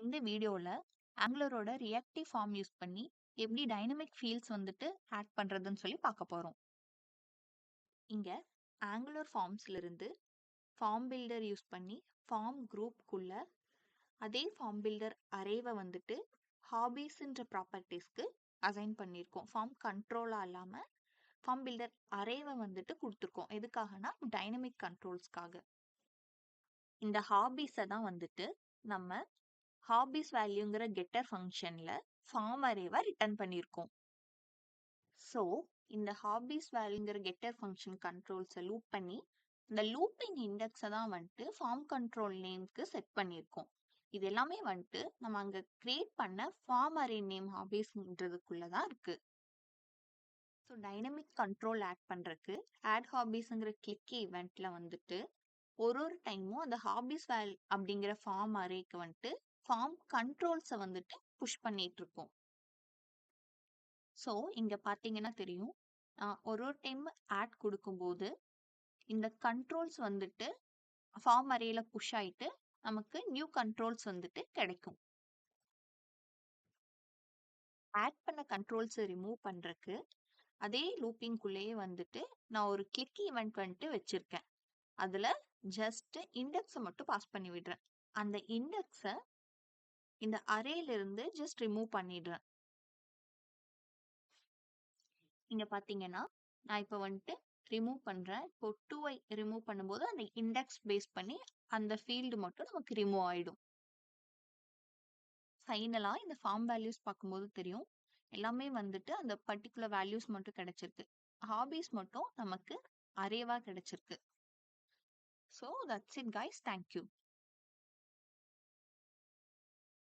இந்த வீடியோல ஆங்குலரோட reactive form use பண்ணி எப்படி டைனமிக் ஃபீல்ட்ஸ் ஆட் பண்றதுன்னு சொல்லி பார்க்க போறோம். இங்க ஆங்குலர் ஃபார்ம்ஸ்ல இருந்து ஃபார்ம் பில்டர் யூஸ் பண்ணி ஃபார்ம் குரூப்குள்ள அதே ஃபார்ம் பில்டர் அரேவை ஹாபீஸ்ன்ற ப்ராப்பர்ட்டிஸ்க்கு அசைன் பண்ணியிருக்கோம். ஃபார்ம் கண்ட்ரோலா இல்லாம ஃபார்ம் பில்டர் அரேவை கொடுத்துருக்கோம். எதுக்காகனா டைனமிக் கண்ட்ரோல்ஸ்க்காக. இந்த ஹாபீஸை தான் நம்ம ஹாபீஸ் வேல்யூங்கிற கெட்டர் ஃபங்க்ஷன்ல ஃபார்ம் அரேவா ரிட்டர்ன் பண்ணியிருக்கோம். ஸோ இந்த ஹாபீஸ் வேல்யூங்கிற கெட்டர் ஃபங்க்ஷன் கண்ட்ரோல்ஸை லூப் பண்ணி இந்த லூப்பிங் இண்டெக்ஸை தான் ஃபார்ம் கண்ட்ரோல் நேம்க்கு செட் பண்ணியிருக்கோம். இது எல்லாமே நம்ம அங்க கிரியேட் பண்ண ஃபார்ம் அரே நேம் ஹாபீஸ்ன்றதுக்குள்ள தான் இருக்கு. ஸோ டைனமிக் கண்ட்ரோல் ஆட் பண்றதுக்கு ஆட் ஹாபீஸ்ங்கிற கிளிக் ஈவெண்ட்ல ஒரு டைமும் அந்த ஹாபீஸ் வேல் அப்படிங்கிற ஃபார்ம் அரேக்கு ஃபார்ம் கண்ட்ரோல்ஸை புஷ் பண்ணிட்டு இருக்கோம். ஸோ இங்க பாத்தீங்கன்னா தெரியும், ஒரு டைம் ஆட் கொடுக்கும்போது இந்த கண்ட்ரோல்ஸ் ஃபார்ம் அரேல புஷ் ஆயிட்டு நமக்கு நியூ கண்ட்ரோல்ஸ் கிடைக்கும். ஆட் பண்ண கண்ட்ரோல்ஸ் ரிமூவ் பண்றதுக்கு அதே லூப்பிங்குள்ளேயே நான் ஒரு கிளிக் ஈவெண்ட் வச்சிருக்கேன். அதுல ஜஸ்ட் இண்டெக்ஸை மட்டும் பாஸ் பண்ணி விடுறேன். அந்த இண்டெக்ஸை இந்த அரேல இருந்து ஜஸ்ட் ரிமூவ் பண்ணிடுறேன். இங்க பாத்தீங்கன்னா நான் இப்ப ரிமூவ் பண்றேன். இப்போ 2ஐ ரிமூவ் பண்ணும்போது அந்த இண்டெக்ஸ் பேஸ் பண்ணி அந்த ஃபீல்டு மட்டும் நமக்கு ரிமூவ் ஆயிடும். ஃபைனலா இந்த ஃபார்ம் வேல்யூஸ் பார்க்கும்போது தெரியும், எல்லாமே அந்த பர்டிகுலர் வேல்யூஸ் மட்டும் கிடைச்சிருக்கு. ஹாபீஸ் மட்டும் நமக்கு அரேவா கிடைச்சிருக்கு. So that's it guys. Thank you.